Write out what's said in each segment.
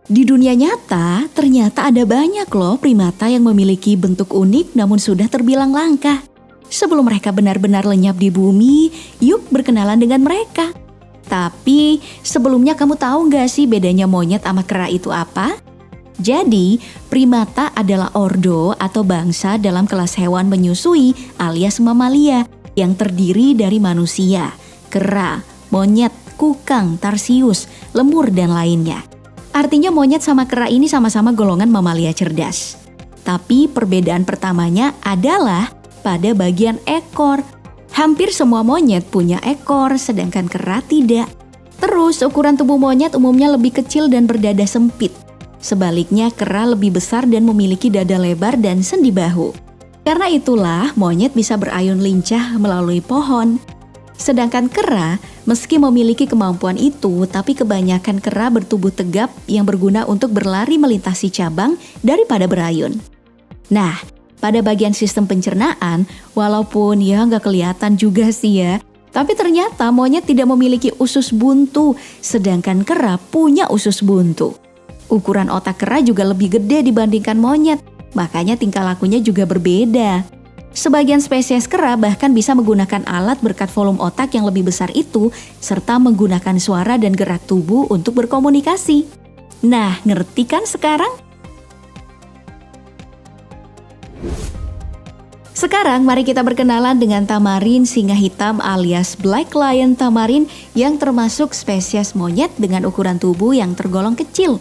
Di dunia nyata, ternyata ada banyak loh primata yang memiliki bentuk unik namun sudah terbilang langka. Sebelum mereka benar-benar lenyap di bumi, yuk berkenalan dengan mereka. Tapi sebelumnya kamu tahu nggak sih bedanya monyet sama kera itu apa? Jadi, primata adalah ordo atau bangsa dalam kelas hewan menyusui alias mamalia yang terdiri dari manusia, kera, monyet, kukang, tarsius, lemur, dan lainnya. Artinya monyet sama kera ini sama-sama golongan mamalia cerdas. Tapi perbedaan pertamanya adalah pada bagian ekor. Hampir semua monyet punya ekor, sedangkan kera tidak. Terus ukuran tubuh monyet umumnya lebih kecil dan berdada sempit. Sebaliknya kera lebih besar dan memiliki dada lebar dan sendi bahu. Karena itulah monyet bisa berayun lincah melalui pohon. Sedangkan kera, meski memiliki kemampuan itu, tapi kebanyakan kera bertubuh tegap yang berguna untuk berlari melintasi cabang daripada berayun. Nah, pada bagian sistem pencernaan, walaupun ya nggak kelihatan juga sih ya, tapi ternyata monyet tidak memiliki usus buntu, sedangkan kera punya usus buntu. Ukuran otak kera juga lebih gede dibandingkan monyet, makanya tingkah lakunya juga berbeda. Sebagian spesies kera bahkan bisa menggunakan alat berkat volume otak yang lebih besar itu, serta menggunakan suara dan gerak tubuh untuk berkomunikasi. Nah, ngerti kan sekarang? Sekarang mari kita berkenalan dengan tamarin singa hitam alias Black Lion tamarin yang termasuk spesies monyet dengan ukuran tubuh yang tergolong kecil.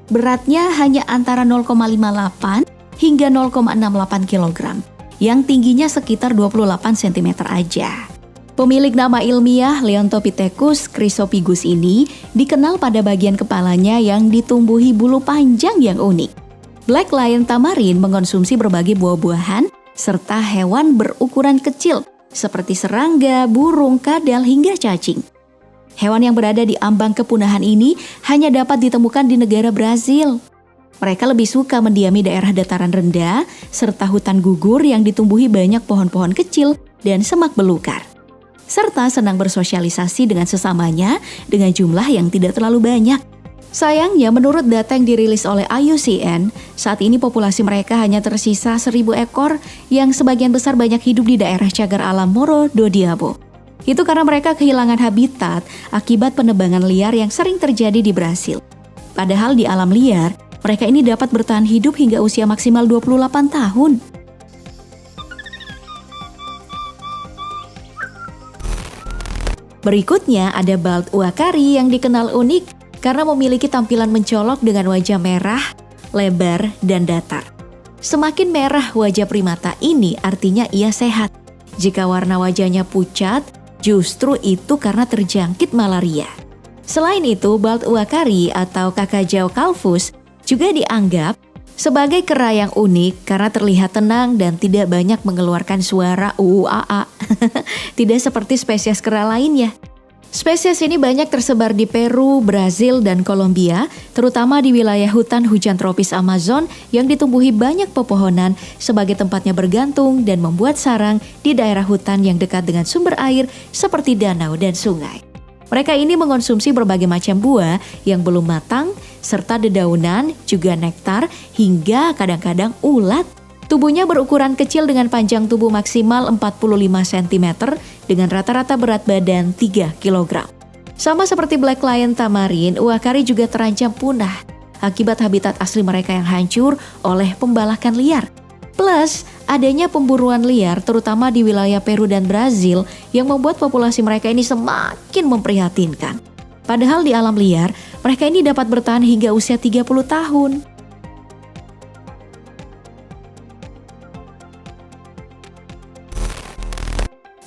Beratnya hanya antara 0,58 hingga 0,68 kg. Yang tingginya sekitar 28 cm aja. Pemilik nama ilmiah Leontopithecus chrysopigus ini dikenal pada bagian kepalanya yang ditumbuhi bulu panjang yang unik. Black Lion tamarin mengonsumsi berbagai buah-buahan serta hewan berukuran kecil seperti serangga, burung, kadal, hingga cacing. Hewan yang berada di ambang kepunahan ini hanya dapat ditemukan di negara Brazil. Mereka lebih suka mendiami daerah dataran rendah, serta hutan gugur yang ditumbuhi banyak pohon-pohon kecil dan semak belukar. Serta senang bersosialisasi dengan sesamanya dengan jumlah yang tidak terlalu banyak. Sayangnya menurut data yang dirilis oleh IUCN, saat ini populasi mereka hanya tersisa 1.000 ekor yang sebagian besar banyak hidup di daerah cagar alam Morro do Diabo. Itu karena mereka kehilangan habitat akibat penebangan liar yang sering terjadi di Brasil. Padahal di alam liar, mereka ini dapat bertahan hidup hingga usia maksimal 28 tahun. Berikutnya ada bald uakari yang dikenal unik karena memiliki tampilan mencolok dengan wajah merah, lebar, dan datar. Semakin merah wajah primata ini artinya ia sehat. Jika warna wajahnya pucat, justru itu karena terjangkit malaria. Selain itu, bald uakari atau kakajau calvus juga dianggap sebagai kera yang unik karena terlihat tenang dan tidak banyak mengeluarkan suara uuaa. Tidak seperti spesies kera lainnya. Spesies ini banyak tersebar di Peru, Brazil, dan Kolombia, terutama di wilayah hutan hujan tropis Amazon yang ditumbuhi banyak pepohonan sebagai tempatnya bergantung dan membuat sarang di daerah hutan yang dekat dengan sumber air seperti danau dan sungai. Mereka ini mengonsumsi berbagai macam buah yang belum matang, serta dedaunan, juga nektar, hingga kadang-kadang ulat. Tubuhnya berukuran kecil dengan panjang tubuh maksimal 45 cm dengan rata-rata berat badan 3 kg. Sama seperti Black Lion tamarin, uakari juga terancam punah akibat habitat asli mereka yang hancur oleh pembalakan liar. Plus, adanya pemburuan liar terutama di wilayah Peru dan Brazil yang membuat populasi mereka ini semakin memprihatinkan. Padahal di alam liar, mereka ini dapat bertahan hingga usia 30 tahun.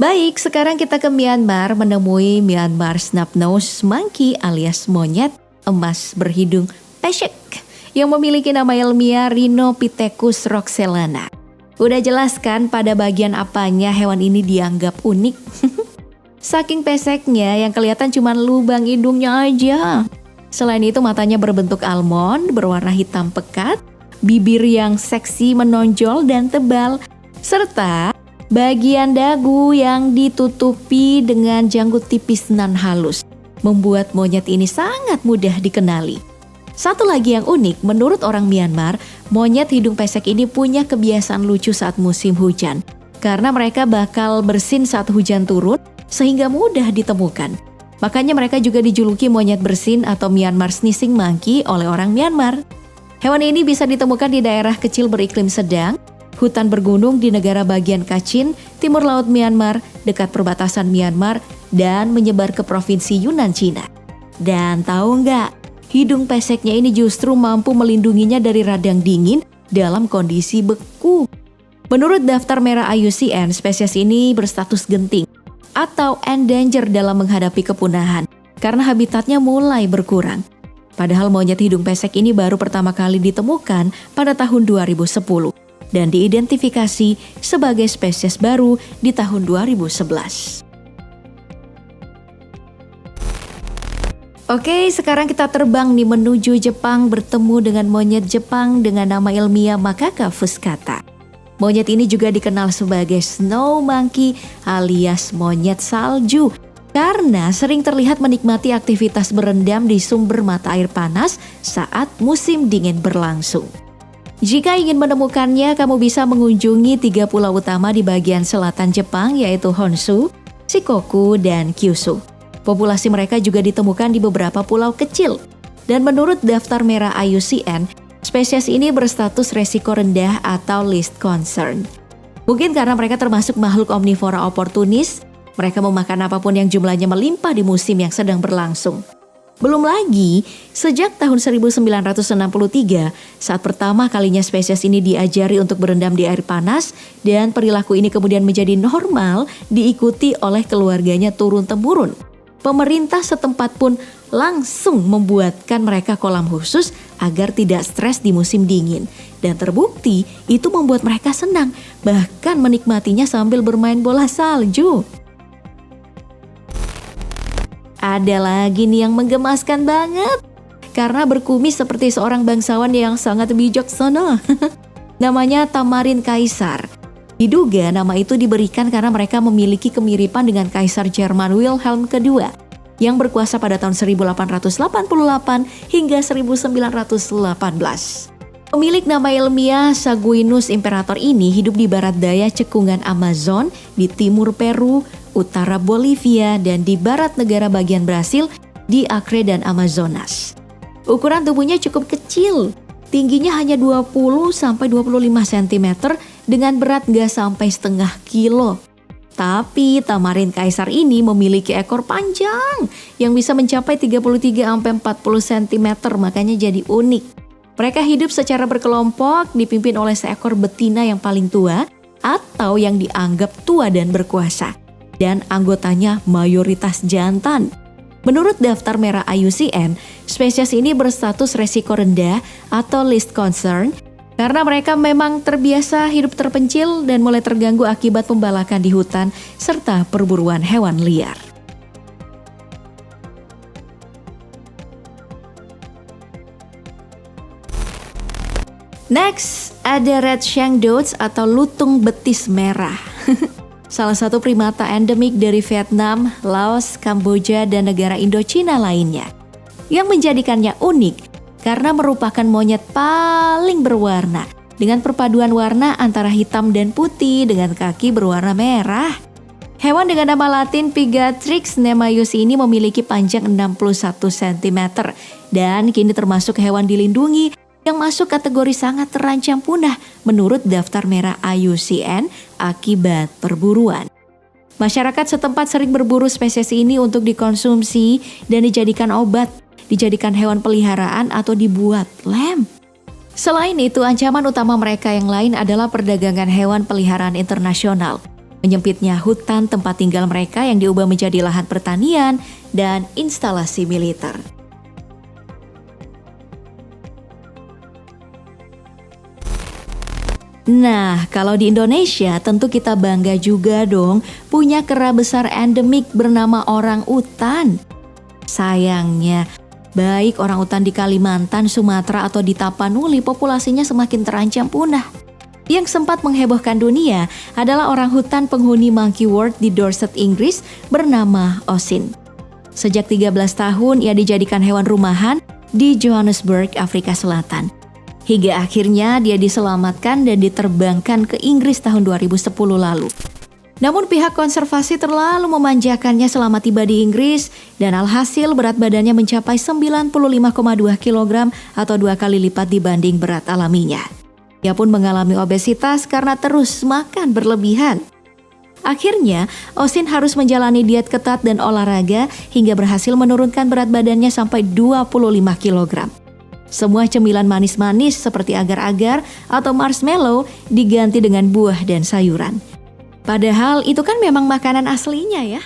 Baik, sekarang kita ke Myanmar menemui Myanmar snub-nosed monkey alias monyet emas berhidung pesek yang memiliki nama ilmiah Rhinopithecus roxelana. Udah jelas kan pada bagian apanya hewan ini dianggap unik? Saking peseknya yang kelihatan cuma lubang hidungnya aja. Selain itu matanya berbentuk almond, berwarna hitam pekat, bibir yang seksi menonjol dan tebal, serta bagian dagu yang ditutupi dengan janggut tipis nan halus, membuat monyet ini sangat mudah dikenali. Satu lagi yang unik, menurut orang Myanmar, monyet hidung pesek ini punya kebiasaan lucu saat musim hujan. Karena mereka bakal bersin saat hujan turun, sehingga mudah ditemukan. Makanya mereka juga dijuluki monyet bersin atau Myanmar sneezing monkey oleh orang Myanmar. Hewan ini bisa ditemukan di daerah kecil beriklim sedang, hutan bergunung di negara bagian Kachin, timur laut Myanmar, dekat perbatasan Myanmar, dan menyebar ke provinsi Yunnan, Cina. Dan tahu nggak? Hidung peseknya ini justru mampu melindunginya dari radang dingin dalam kondisi beku. Menurut daftar merah IUCN, spesies ini berstatus genting atau endangered dalam menghadapi kepunahan karena habitatnya mulai berkurang. Padahal monyet hidung pesek ini baru pertama kali ditemukan pada tahun 2010 dan diidentifikasi sebagai spesies baru di tahun 2011. Oke, sekarang kita terbang nih menuju Jepang bertemu dengan monyet Jepang dengan nama ilmiah Macaca fuscata. Monyet ini juga dikenal sebagai snow monkey alias monyet salju karena sering terlihat menikmati aktivitas berendam di sumber mata air panas saat musim dingin berlangsung. Jika ingin menemukannya, kamu bisa mengunjungi 3 pulau utama di bagian selatan Jepang yaitu Honshu, Shikoku, dan Kyushu. Populasi mereka juga ditemukan di beberapa pulau kecil. Dan menurut daftar merah IUCN, spesies ini berstatus resiko rendah atau least concern. Mungkin karena mereka termasuk makhluk omnivora oportunis, mereka memakan apapun yang jumlahnya melimpah di musim yang sedang berlangsung. Belum lagi, sejak tahun 1963, saat pertama kalinya spesies ini diajari untuk berendam di air panas, dan perilaku ini kemudian menjadi normal diikuti oleh keluarganya turun-temurun. Pemerintah setempat pun langsung membuatkan mereka kolam khusus agar tidak stres di musim dingin. Dan terbukti itu membuat mereka senang, bahkan menikmatinya sambil bermain bola salju. Ada lagi nih yang menggemaskan banget, karena berkumis seperti seorang bangsawan yang sangat bijaksana. Namanya Tamarin Kaisar. Diduga nama itu diberikan karena mereka memiliki kemiripan dengan Kaisar Jerman Wilhelm II yang berkuasa pada tahun 1888 hingga 1918. Pemilik nama ilmiah Saguinus Imperator ini hidup di barat daya cekungan Amazon, di timur Peru, utara Bolivia, dan di barat negara bagian Brasil di Acre dan Amazonas. Ukuran tubuhnya cukup kecil, tingginya hanya 20-25 cm dengan berat nggak sampai setengah kilo. Tapi Tamarin Kaisar ini memiliki ekor panjang yang bisa mencapai 33-40 cm, makanya jadi unik. Mereka hidup secara berkelompok dipimpin oleh seekor betina yang paling tua atau yang dianggap tua dan berkuasa. Dan anggotanya mayoritas jantan. Menurut daftar merah IUCN, spesies ini berstatus resiko rendah atau least concern karena mereka memang terbiasa hidup terpencil dan mulai terganggu akibat pembalakan di hutan serta perburuan hewan liar. Next, ada red shangdots atau lutung betis merah. Salah satu primata endemik dari Vietnam, Laos, Kamboja, dan negara Indochina lainnya. Yang menjadikannya unik karena merupakan monyet paling berwarna dengan perpaduan warna antara hitam dan putih dengan kaki berwarna merah. Hewan dengan nama latin Pigatrix nemaius ini memiliki panjang 61 cm dan kini termasuk hewan dilindungi yang masuk kategori sangat terancam punah menurut daftar merah IUCN akibat perburuan. Masyarakat setempat sering berburu spesies ini untuk dikonsumsi dan dijadikan obat, dijadikan hewan peliharaan atau dibuat lem. Selain itu, ancaman utama mereka yang lain adalah perdagangan hewan peliharaan internasional, menyempitnya hutan tempat tinggal mereka yang diubah menjadi lahan pertanian dan instalasi militer. Nah, kalau di Indonesia tentu kita bangga juga dong punya kera besar endemik bernama orang utan. Sayangnya, baik orang utan di Kalimantan, Sumatera, atau di Tapanuli populasinya semakin terancam punah. Yang sempat menghebohkan dunia adalah orang hutan penghuni Monkey World di Dorset, Inggris bernama Osin. Sejak 13 tahun ia dijadikan hewan rumahan di Johannesburg, Afrika Selatan. Hingga akhirnya dia diselamatkan dan diterbangkan ke Inggris tahun 2010 lalu. Namun pihak konservasi terlalu memanjakannya selama tiba di Inggris dan alhasil berat badannya mencapai 95,2 kg atau 2 kali lipat dibanding berat alaminya. Ia pun mengalami obesitas karena terus makan berlebihan. Akhirnya, Osin harus menjalani diet ketat dan olahraga hingga berhasil menurunkan berat badannya sampai 25 kg. Semua cemilan manis-manis seperti agar-agar atau marshmallow diganti dengan buah dan sayuran. Padahal itu kan memang makanan aslinya ya.